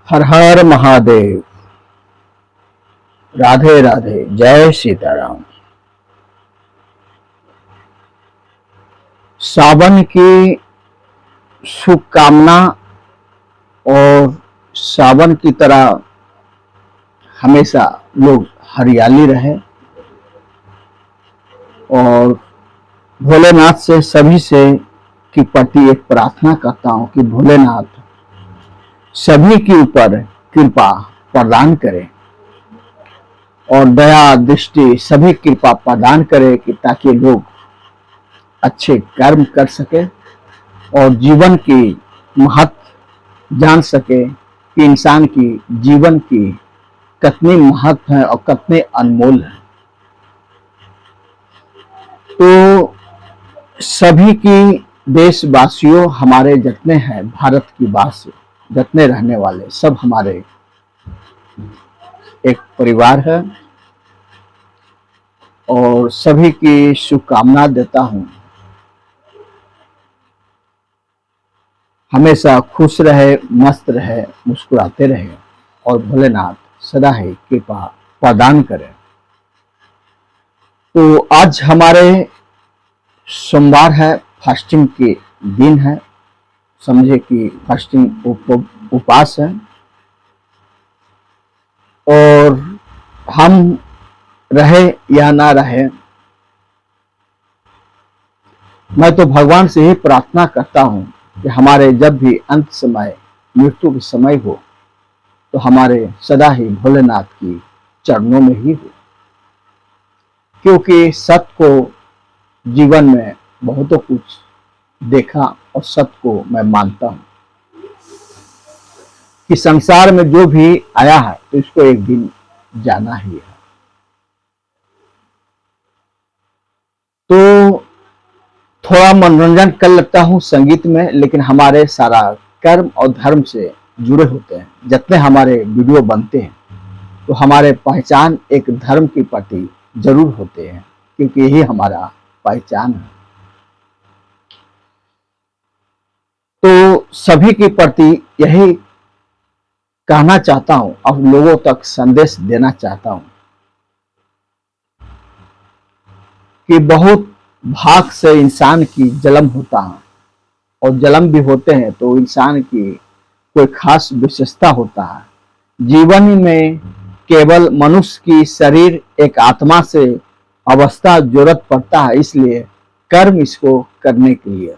हर हर महादेव। राधे राधे। जय सीताराम। सावन की शुभकामना और सावन की तरह हमेशा लोग हरियाली रहे और भोलेनाथ से सभी से की प्रति एक प्रार्थना करता हूं कि भोलेनाथ सभी के ऊपर कृपा प्रदान करे और दया दृष्टि सभी कृपा प्रदान करे कि ताकि लोग अच्छे कर्म कर सके और जीवन की महत्व जान सके कि इंसान की जीवन की कितनी महत्व है और कितने अनमोल है। तो सभी की देशवासियों, हमारे जितने हैं भारत की वासी, जितने रहने वाले सब हमारे एक परिवार है और सभी की शुभकामना देता हूं। हमेशा खुश रहे, मस्त रहे, मुस्कुराते रहे और भोलेनाथ सदा ही कृपा प्रदान करें। तो आज हमारे सोमवार है, फास्टिंग के दिन है, समझे कि फास्टिंग उपवास है और हम रहे या ना रहे, मैं तो भगवान से ही प्रार्थना करता हूं कि हमारे जब भी अंत समय, मृत्यु के समय हो तो हमारे सदा ही भोलेनाथ की चरणों में ही हो, क्योंकि सत्य को जीवन में बहुत कुछ देखा और सत्य को मैं मानता हूं कि संसार में जो भी आया है तो इसको एक दिन जाना ही है। तो थोड़ा मनोरंजन कर लेता हूं संगीत में, लेकिन हमारे सारा कर्म और धर्म से जुड़े होते हैं। जितने हमारे वीडियो बनते हैं तो हमारे पहचान एक धर्म के प्रति जरूर होते हैं, क्योंकि यही हमारा पहचान है। तो सभी के प्रति यही कहना चाहता हूं और लोगों तक संदेश देना चाहता हूं कि बहुत भाग से इंसान की जन्म होता है और जन्म भी होते हैं तो इंसान की कोई खास विशेषता होता है। जीवन में केवल मनुष्य की शरीर एक आत्मा से अवस्था जरूरत पड़ता है, इसलिए कर्म इसको करने के लिए।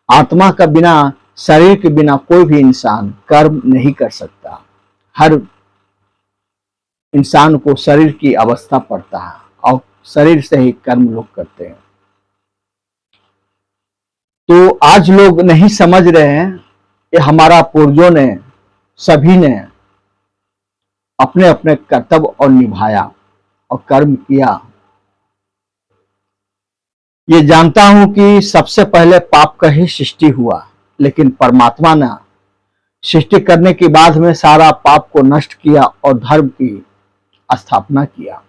आत्मा का बिना, शरीर के बिना कोई भी इंसान कर्म नहीं कर सकता। हर इंसान को शरीर की अवस्था पड़ता है और शरीर से ही कर्म लोग करते हैं। तो आज लोग नहीं समझ रहे हैं कि हमारा पूर्वजों ने, सभी ने अपने अपने कर्तव्य और निभाया और कर्म किया। ये जानता हूं कि सबसे पहले पाप का ही सृष्टि हुआ, लेकिन परमात्मा ने सृष्टि करने के बाद में सारा पाप को नष्ट किया और धर्म की स्थापना किया,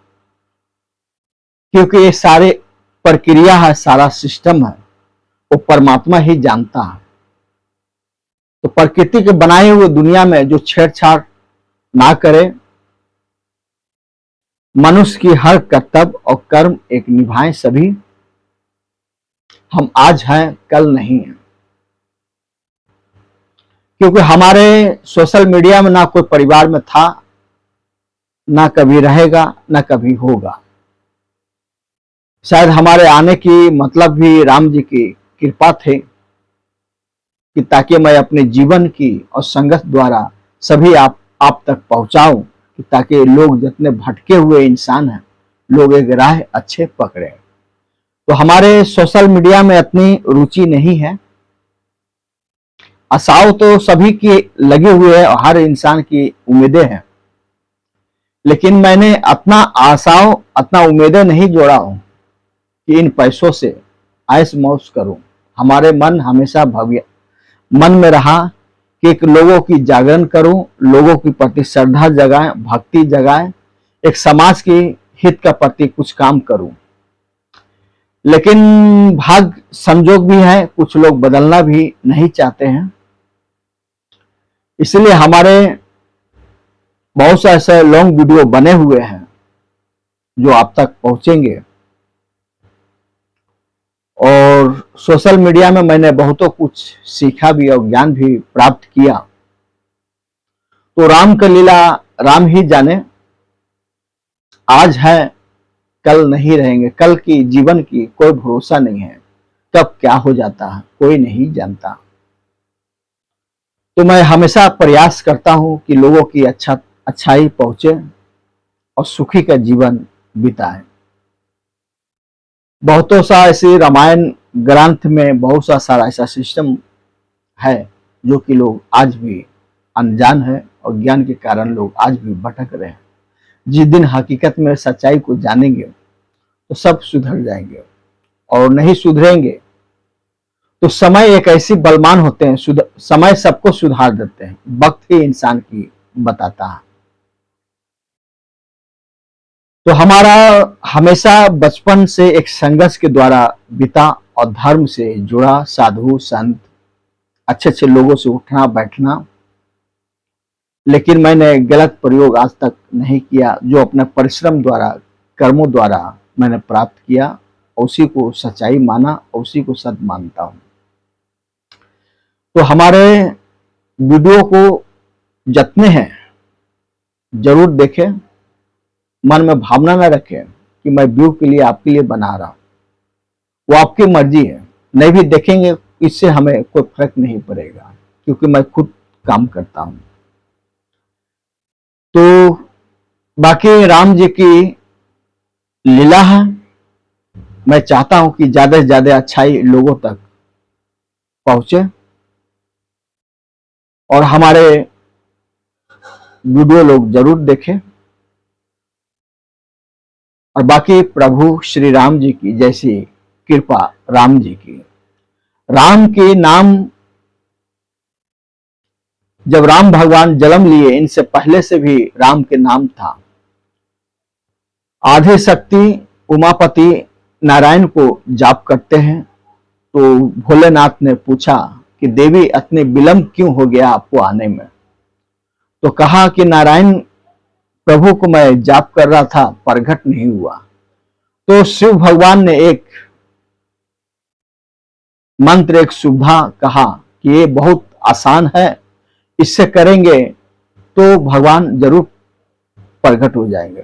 क्योंकि ये सारे प्रक्रिया है, सारा सिस्टम है, वो परमात्मा ही जानता है। तो प्रकृति के बनाए हुए दुनिया में जो छेड़छाड़ ना करे, मनुष्य की हर कर्तव्य और कर्म एक निभाएं सभी। हम आज हैं, कल नहीं है, क्योंकि हमारे सोशल मीडिया में ना कोई परिवार में था, ना कभी रहेगा, ना कभी होगा। शायद हमारे आने की मतलब भी राम जी की कृपा थे कि ताकि मैं अपने जीवन की और संघर्ष द्वारा सभी आप तक पहुंचाऊं, कि ताकि लोग जितने भटके हुए इंसान हैं, लोग एक राह अच्छे पकड़े। तो हमारे सोशल मीडिया में इतनी रुचि नहीं है। आशाओं तो सभी की लगी हुई है और हर इंसान की उम्मीदें हैं, लेकिन मैंने अपना आशाओं, अपना उम्मीदें नहीं जोड़ा हूं कि इन पैसों से ऐश मौज करूं। हमारे मन हमेशा भव्य मन में रहा कि एक लोगों की जागरण करूं, लोगों के प्रति श्रद्धा जगाएं, भक्ति जगाएं, एक समाज की हित का प्रति कुछ काम करूं। लेकिन भाग्य संजोग भी है, कुछ लोग बदलना भी नहीं चाहते हैं। इसलिए हमारे बहुत से ऐसे लॉन्ग वीडियो बने हुए हैं जो आप तक पहुंचेंगे। और सोशल मीडिया में मैंने बहुतों कुछ सीखा भी और ज्ञान भी प्राप्त किया। तो राम का लीला राम ही जाने। आज है, कल नहीं रहेंगे। कल की जीवन की कोई भरोसा नहीं है, कब क्या हो जाता है कोई नहीं जानता। तो मैं हमेशा प्रयास करता हूं कि लोगों की अच्छाई पहुंचे और सुखी का जीवन बिताएं। बहुतों सा ऐसे रामायण ग्रंथ में बहुत सा सारा ऐसा सिस्टम है जो कि लोग आज भी अनजान है और ज्ञान के कारण लोग आज भी भटक रहे हैं। जिस दिन हकीकत में सच्चाई को जानेंगे तो सब सुधर जाएंगे, और नहीं सुधरेंगे तो समय एक ऐसी बलवान होते हैं, समय सबको सुधार देते हैं, वक्त ही इंसान की बताता है। तो हमारा हमेशा बचपन से एक संघर्ष के द्वारा बीता और धर्म से जुड़ा, साधु संत अच्छे अच्छे लोगों से उठना बैठना, लेकिन मैंने गलत प्रयोग आज तक नहीं किया। जो अपने परिश्रम द्वारा, कर्मों द्वारा मैंने प्राप्त किया, उसी को सच्चाई माना, उसी को सत्य मानता हूं। तो हमारे वीडियो को जितने हैं जरूर देखें, मन में भावना न रखें कि मैं व्यू के लिए आपके लिए बना रहा हूं। वो आपकी मर्जी है, नहीं भी देखेंगे इससे हमें कोई फर्क नहीं पड़ेगा, क्योंकि मैं खुद काम करता हूं। तो बाकी राम जी की लीला है। मैं चाहता हूं कि ज्यादा से ज्यादा अच्छाई लोगों तक पहुंचे और हमारे वीडियो लोग जरूर देखें। और बाकी प्रभु श्री राम जी की जैसी कृपा, राम जी की, राम के नाम, जब राम भगवान जन्म लिए इनसे पहले से भी राम के नाम था। आधे शक्ति उमापति नारायण को जाप करते हैं। तो भोलेनाथ ने पूछा कि देवी इतने विलंब क्यों हो गया आपको आने में? तो कहा कि नारायण प्रभु को मैं जाप कर रहा था, प्रकट नहीं हुआ। तो शिव भगवान ने एक मंत्र, एक सुविधा कहा कि ये बहुत आसान है, इससे करेंगे तो भगवान जरूर प्रकट हो जाएंगे।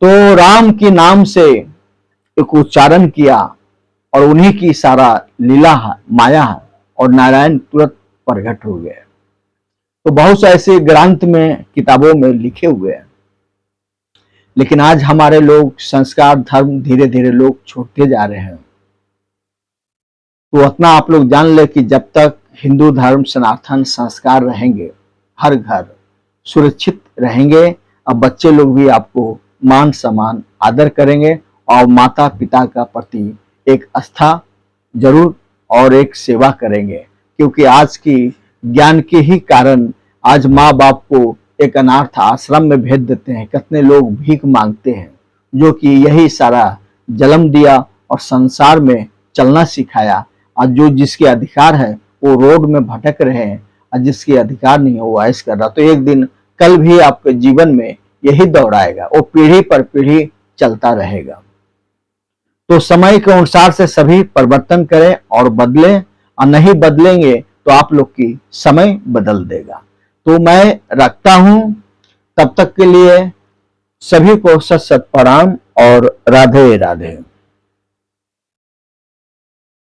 तो राम के नाम से एक उच्चारण किया और उन्हीं की सारा लीला है, माया है, और नारायण तुरंत प्रकट हो गए। तो बहुत से ऐसे ग्रंथ में, किताबों में लिखे हुए हैं, लेकिन आज हमारे लोग संस्कार, धर्म धीरे धीरे लोग छोड़ते जा रहे हैं। तो उतना आप लोग जान ले कि जब तक हिंदू धर्म सनातन संस्कार रहेंगे, हर घर सुरक्षित रहेंगे, अब बच्चे लोग भी आपको मान सम्मान आदर करेंगे और माता पिता का प्रति एक आस्था जरूर और एक सेवा करेंगे। क्योंकि आज की ज्ञान के ही कारण आज माँ बाप को एक अनाथ आश्रम में भेज देते हैं। कितने लोग भीख मांगते हैं, जो कि यही सारा जन्म दिया और संसार में चलना सिखाया। और जो जिसके अधिकार है वो रोड में भटक रहे हैं, और जिसके अधिकार नहीं है वो ऐश कर रहा। तो एक दिन कल भी आपके जीवन में यही दौर आएगा, वो पीढ़ी पर पीढ़ी चलता रहेगा। तो समय के अनुसार से सभी परिवर्तन करें और बदलें, और नहीं बदलेंगे तो आप लोग की समय बदल देगा। तो मैं रखता हूं, तब तक के लिए सभी को सत सत प्रणाम और राधे राधे।